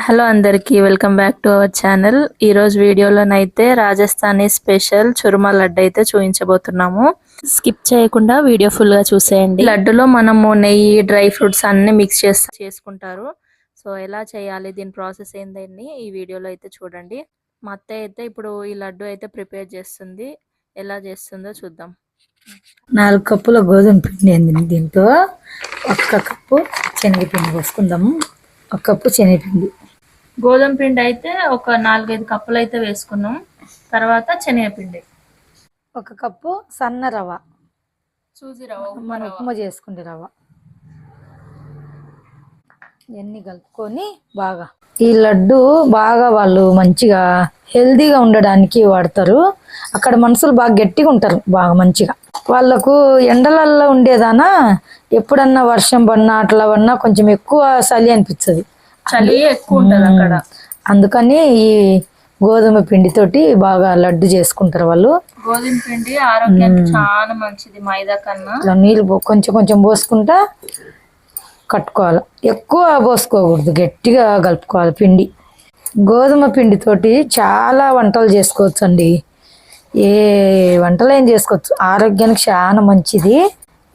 Hello అందరికీ welcome back to our channel. ఈ రోజు వీడియోలోనైతే రాజస్థానీ స్పెషల్ చురుమా లడ్డు అయితే చూపించబోతున్నాము. స్కిప్ చేయకుండా వీడియో ఫుల్ గా చూసేయండి. లడ్డులో మనము నెయ్యి, డ్రై ఫ్రూట్స్ అన్ని మిక్స్ చేసుకుంటారు. సో ఎలా చేయాలి, దీని ప్రాసెస్ ఏందని ఈ వీడియోలో అయితే చూడండి. మా అత్తయ్య అయితే ఇప్పుడు ఈ లడ్డు అయితే ప్రిపేర్ చేస్తుంది. ఎలా చేస్తుందో చూద్దాం. 4 కప్పుల గోధుమ పిండి అయింది. దీంతో 1 కప్పు శనగపిండి పోసుకుందాము. 1 కప్పు శనగపిండి, గోధుమ పిండి అయితే ఒక 4-5 కప్పులు అయితే వేసుకున్నాం. తర్వాత శనగపిండి 1 కప్పు సన్న రవ్వ, సూజీ రవ్వ, మనం ఉప్మా చేసుకుంటే రవ్వ, ఇవన్నీ కలుపుకొని బాగా ఈ లడ్డు బాగా వాళ్ళు మంచిగా హెల్దీగా ఉండడానికి వాడతారు. అక్కడ మనుషులు బాగా గట్టిగా ఉంటారు, బాగా మంచిగా. వాళ్ళకు ఎండలల్లో ఉండేదానా ఎప్పుడన్నా వర్షం పడినా అట్లా పడినా కొంచెం ఎక్కువ చలి అనిపిస్తుంది, చలి ఎక్కువ ఉంటుంది అక్కడ. అందుకని ఈ గోధుమ పిండితోటి బాగా లడ్డు చేసుకుంటారు వాళ్ళు. గోధుమ పిండి ఆరోగ్యానికి చాలా మంచిది మైదా కన్నా. ఇట్లా నీళ్ళు కొంచెం కొంచెం పోసుకుంటా కట్టుకోవాలి, ఎక్కువ పోసుకోకూడదు, గట్టిగా కలుపుకోవాలి పిండి. గోధుమ పిండితోటి చాలా వంటలు చేసుకోవచ్చు అండి. ఏ వంటలు ఏం చేసుకోవచ్చు, ఆరోగ్యానికి చాలా మంచిది.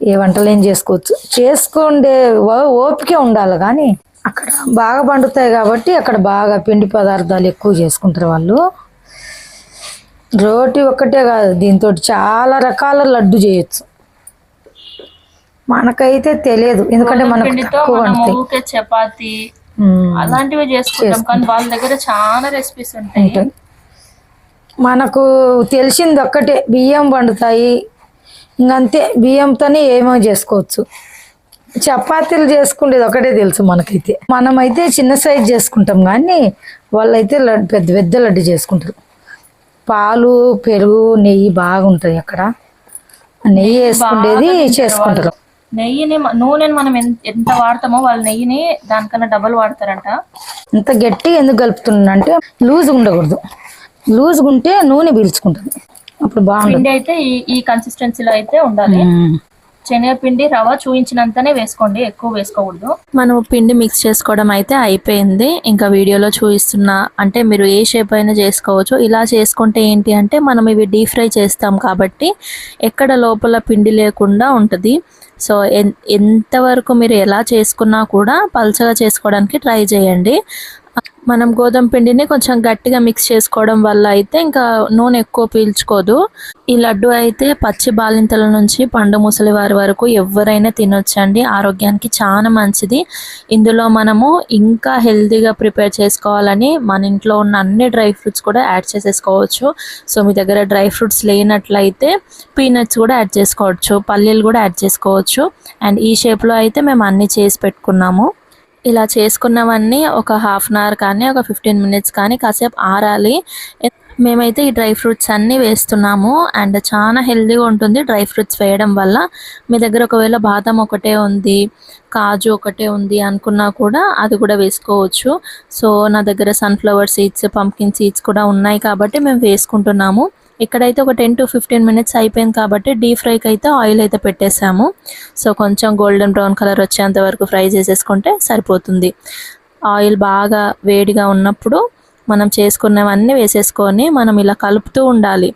ఏ వంటలు ఏం చేసుకోవచ్చు, చేసుకుండే ఓపిక ఉండాలి. కానీ అక్కడ బాగా పండుతాయి కాబట్టి అక్కడ బాగా పిండి పదార్థాలు ఎక్కువ చేసుకుంటారు వాళ్ళు. రోటి ఒక్కటే కాదు, దీంతో చాలా రకాల లడ్డు చేయొచ్చు. మనకైతే తెలియదు, ఎందుకంటే మనకు తక్కువ ఉంటాయి. చపాతి అలాంటివి చేసుకుంటాం, కానీ వాళ్ళ దగ్గర చాలా రెసిపీస్ ఉంటాయి. మనకు తెలిసింది ఒక్కటే, బియ్యం పండుతాయి, ఇంకంతే. బియ్యంతోనే ఏమో చేసుకోవచ్చు. చపాతీలు చేసుకునేది ఒకటే తెలుసు మనకైతే. మనమైతే చిన్న సైజ్ చేసుకుంటాం, కానీ వాళ్ళైతే లడ్డు పెద్ద పెద్ద లడ్డు చేసుకుంటారు. పాలు, పెరుగు, నెయ్యి బాగుంటుంది అక్కడ. నెయ్యి వేసుకునేది చేసుకుంటారు. నెయ్యిని, నూనెని మనం ఎంత వాడతామో వాళ్ళు నెయ్యిని దానికన్నా డబల్ వాడతారంట. ఇంత గట్టి ఎందుకు కలుపుతున్నా అంటే లూజ్గా ఉండకూడదు, లూజ్గా ఉంటే నూనె పీల్చుకుంటుంది, అప్పుడు బాగుంటుంది. అయితే ఈ కన్సిస్టెన్సీలో అయితే ఉండాలి. శనగపిండి, రవ్వ చూపించినంతనే వేసుకోండి, ఎక్కువ వేసుకోకూడదు. మనం పిండి మిక్స్ చేసుకోవడం అయితే అయిపోయింది. ఇంకా వీడియోలో చూపిస్తున్నా, అంటే మీరు ఏ షేప్ అయినా చేసుకోవచ్చు. ఇలా చేసుకుంటే ఏంటి అంటే మనం ఇవి డీప్ ఫ్రై చేస్తాం కాబట్టి ఎక్కడ లోపల పిండి లేకుండా ఉంటుంది. సో ఎంతవరకు మీరు ఎలా చేసుకున్నా కూడా పల్చగా చేసుకోవడానికి ట్రై చేయండి. మనం గోధుమ పిండిని కొంచెం గట్టిగా మిక్స్ చేసుకోవడం వల్ల అయితే ఇంకా నూనె ఎక్కువ పీల్చుకోదు. ఈ లడ్డు అయితే పచ్చి బాలింతల నుంచి పండు ముసలి వారి వరకు ఎవరైనా తినొచ్చండి, ఆరోగ్యానికి చాలా మంచిది. ఇందులో మనము ఇంకా హెల్తీగా ప్రిపేర్ చేసుకోవాలని మన ఇంట్లో ఉన్న అన్ని డ్రై ఫ్రూట్స్ కూడా యాడ్ చేసేసుకోవచ్చు. సో మీ దగ్గర డ్రై ఫ్రూట్స్ లేనట్లయితే పీనట్స్ కూడా యాడ్ చేసుకోవచ్చు, పల్లీలు కూడా యాడ్ చేసుకోవచ్చు. అండ్ ఈ షేప్లో అయితే మేము అన్నీ చేసి పెట్టుకున్నాము. ఇలా చేసుకున్నవన్నీ ఒక 1/2 అవర్ కానీ ఒక 15 మినిట్స్ కానీ కాసేపు ఆరాలి. మేమైతే ఈ డ్రై ఫ్రూట్స్ అన్నీ వేస్తున్నాము, అండ్ చాలా హెల్తీగా ఉంటుంది డ్రై ఫ్రూట్స్ వేయడం వల్ల. మీ దగ్గర ఒకవేళ బాదం ఒకటే ఉంది, కాజు ఒకటే ఉంది అనుకున్నా కూడా అది కూడా వేసుకోవచ్చు. సో నా దగ్గర సన్ఫ్లవర్ సీడ్స్, పంకిన్ సీడ్స్ కూడా ఉన్నాయి కాబట్టి మేము వేసుకుంటున్నాము. ఇక్కడైతే ఒక 10 to 15 మినిట్స్ అయిపోయింది కాబట్టి డీప్ ఫ్రైకి అయితే ఆయిల్ అయితే పెట్టేసాము. సో కొంచెం గోల్డెన్ బ్రౌన్ కలర్ వచ్చేంత వరకు ఫ్రై చేసేసుకుంటే సరిపోతుంది. ఆయిల్ బాగా వేడిగా ఉన్నప్పుడు మనం చేసుకున్నవన్నీ వేసేసుకొని మనం ఇలా కలుపుతూ ఉండాలి,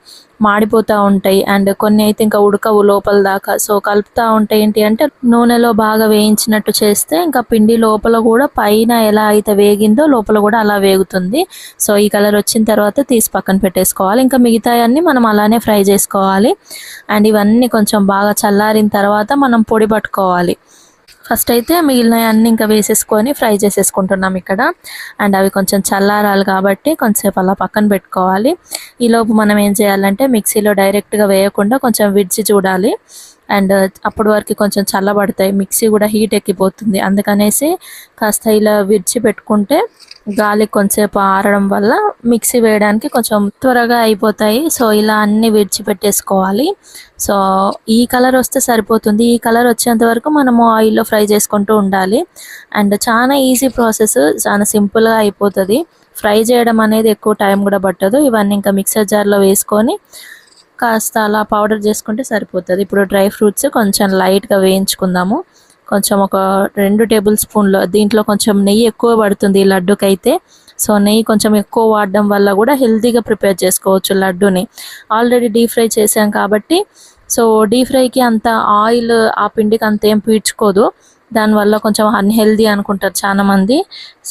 మాడిపోతూ ఉంటాయి. అండ్ కొన్ని అయితే ఇంకా ఉడకవు లోపల దాకా. సో కలుపుతూ ఉంటాయి. ఏంటి అంటే నూనెలో బాగా వేయించినట్టు చేస్తే ఇంకా పిండి లోపల కూడా పైన ఎలా అయితే వేగిందో లోపల కూడా అలా వేగుతుంది. సో ఈ కలర్ వచ్చిన తర్వాత తీసి పక్కన పెట్టేసుకోవాలి. ఇంకా మిగతాయన్నీ మనం అలానే ఫ్రై చేసుకోవాలి. అండ్ ఇవన్నీ కొంచెం బాగా చల్లారిన తర్వాత మనం పొడి పట్టుకోవాలి. ఫస్ట్ అయితే మిగిలినవన్నీ ఇంకా వేసేసుకొని ఫ్రై చేసేసుకుంటున్నాం ఇక్కడ. అండ్ అవి కొంచెం చల్లారాలి కాబట్టి కొంచెంసేపు అలా పక్కన పెట్టుకోవాలి. ఈలోపు మనం ఏం చేయాలంటే మిక్సీలో డైరెక్ట్గా వేయకుండా కొంచెం విడిచి చూడాలి. అండ్ అప్పటి వరకు కొంచెం చల్లబడతాయి, మిక్సీ కూడా హీట్ ఎక్కిపోతుంది. అందుకనేసి కాస్త ఇలా విడిచి పెట్టుకుంటే గాలి కొంచెంసేపు ఆరడం వల్ల మిక్సీ వేయడానికి కొంచెం త్వరగా అయిపోతాయి. సో ఇలా అన్నీ విడిచిపెట్టేసుకోవాలి. సో ఈ కలర్ వస్తే సరిపోతుంది. ఈ కలర్ వచ్చేంత వరకు మనము ఆయిల్లో ఫ్రై చేసుకుంటూ ఉండాలి. అండ్ చాలా ఈజీ ప్రాసెస్, చాలా సింపుల్గా అయిపోతుంది. ఫ్రై చేయడం అనేది ఎక్కువ టైం కూడా పట్టదు. ఇవన్నీ ఇంకా మిక్సర్ జార్లో వేసుకొని కాస్త అలా పౌడర్ చేసుకుంటే సరిపోతుంది. ఇప్పుడు డ్రై ఫ్రూట్స్ కొంచెం లైట్గా వేయించుకుందాము. కొంచెం ఒక 2 టేబుల్ స్పూన్లు, దీంట్లో కొంచెం నెయ్యి ఎక్కువ పడుతుంది ఈ లడ్డుకైతే. సో నెయ్యి కొంచెం ఎక్కువ వాడడం వల్ల కూడా హెల్తీగా ప్రిపేర్ చేసుకోవచ్చు లడ్డుని. ఆల్రెడీ డీప్ ఫ్రై చేసాం కాబట్టి సో డీప్ ఫ్రైకి అంత ఆయిల్ ఆ పిండికి అంత ఏం పీల్చుకోదు, దానివల్ల కొంచెం అన్హెల్దీ అనుకుంటారు చాలామంది.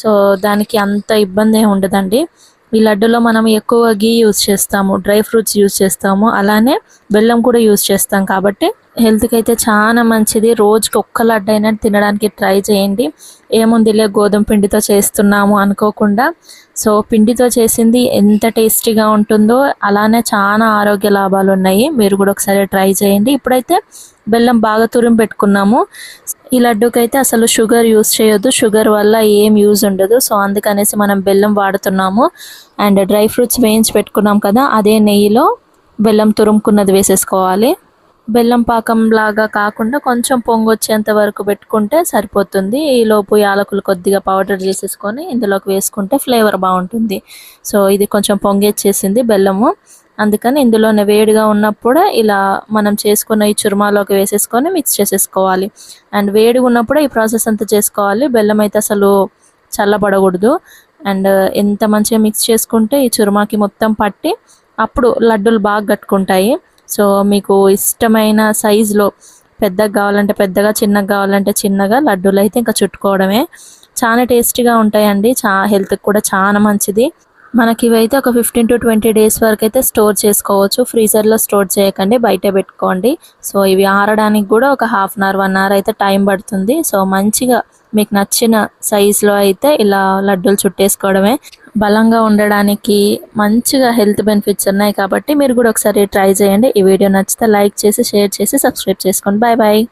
సో దానికి అంత ఇబ్బంది ఏమి ఉండదండి. ఈ లడ్డులో మనం ఎక్కువ గీ యూజ్ చేస్తాము, డ్రై ఫ్రూట్స్ యూజ్ చేస్తాము, అలానే బెల్లం కూడా యూజ్ చేస్తాం కాబట్టి హెల్త్కి అయితే చాలా మంచిది. రోజుకి ఒక్క లడ్డు అయినా తినడానికి ట్రై చేయండి. ఏముందిలే గోధుమ పిండితో చేస్తున్నాము అనుకోకుండా, సో పిండితో చేసింది ఎంత టేస్టీగా ఉంటుందో అలానే చాలా ఆరోగ్య లాభాలు ఉన్నాయి. మీరు కూడా ఒకసారి ట్రై చేయండి. ఇప్పుడైతే బెల్లం బాగా తురిమి పెట్టుకున్నాము. ఈ లడ్డూకి అయితే అసలు షుగర్ యూజ్ చేయొద్దు, షుగర్ వల్ల ఏం యూజ్ ఉండదు. సో అందుకనేసి మనం బెల్లం వాడుతున్నాము. అండ్ డ్రై ఫ్రూట్స్ వేయించి పెట్టుకున్నాం కదా, అదే నెయ్యిలో బెల్లం తురుముకున్నది వేసేసుకోవాలి. బెల్లం పాకం లాగా కాకుండా కొంచెం పొంగు వచ్చేంత వరకు పెట్టుకుంటే సరిపోతుంది. ఈలోపు యాలకులు కొద్దిగా పౌడర్ చేసేసుకొని ఇందులోకి వేసుకుంటే ఫ్లేవర్ బాగుంటుంది. సో ఇది కొంచెం పొంగెచ్చేసింది బెల్లము, అందుకని ఇందులోనే వేడిగా ఉన్నప్పుడు ఇలా మనం చేసుకున్న ఈ చురుమాలోకి వేసేసుకొని మిక్స్ చేసేసుకోవాలి. అండ్ వేడిగా ఉన్నప్పుడే ఈ ప్రాసెస్ అంతా చేసుకోవాలి. బెల్లం అయితే అసలు చల్లబడకూడదు. అండ్ ఎంత మంచిగా మిక్స్ చేసుకుంటే ఈ చురుమాకి మొత్తం పట్టి అప్పుడు లడ్డూలు బాగా కట్టుకుంటాయి. సో మీకు ఇష్టమైన సైజులో పెద్దగా కావాలంటే పెద్దగా, చిన్నగా కావాలంటే చిన్నగా లడ్డూలు అయితే ఇంకా చుట్టుకోవడమే. చాలా టేస్టీగా ఉంటాయండి, హెల్త్కి కూడా చాలా మంచిది. మనకి ఇవైతే ఒక 15 to 20 డేస్ వరకు అయితే స్టోర్ చేసుకోవచ్చు. ఫ్రీజర్లో స్టోర్ చేయకండి, బయట పెట్టుకోండి. సో ఇవి ఆరడానికి కూడా ఒక 1/2 hour 1 hour అయితే టైం పడుతుంది. సో మంచిగా మీకు నచ్చిన సైజులో అయితే ఇలా లడ్డూలు చుట్టేసుకోవడమే. బలంగా ఉండడానికి మంచిగా హెల్త్ బెనిఫిట్స్ ఉన్నాయి కాబట్టి మీరు కూడా ఒకసారి ట్రై చేయండి. ఈ వీడియో నచ్చితే లైక్ చేసి, షేర్ చేసి, సబ్స్క్రైబ్ చేసుకోండి. Bye bye.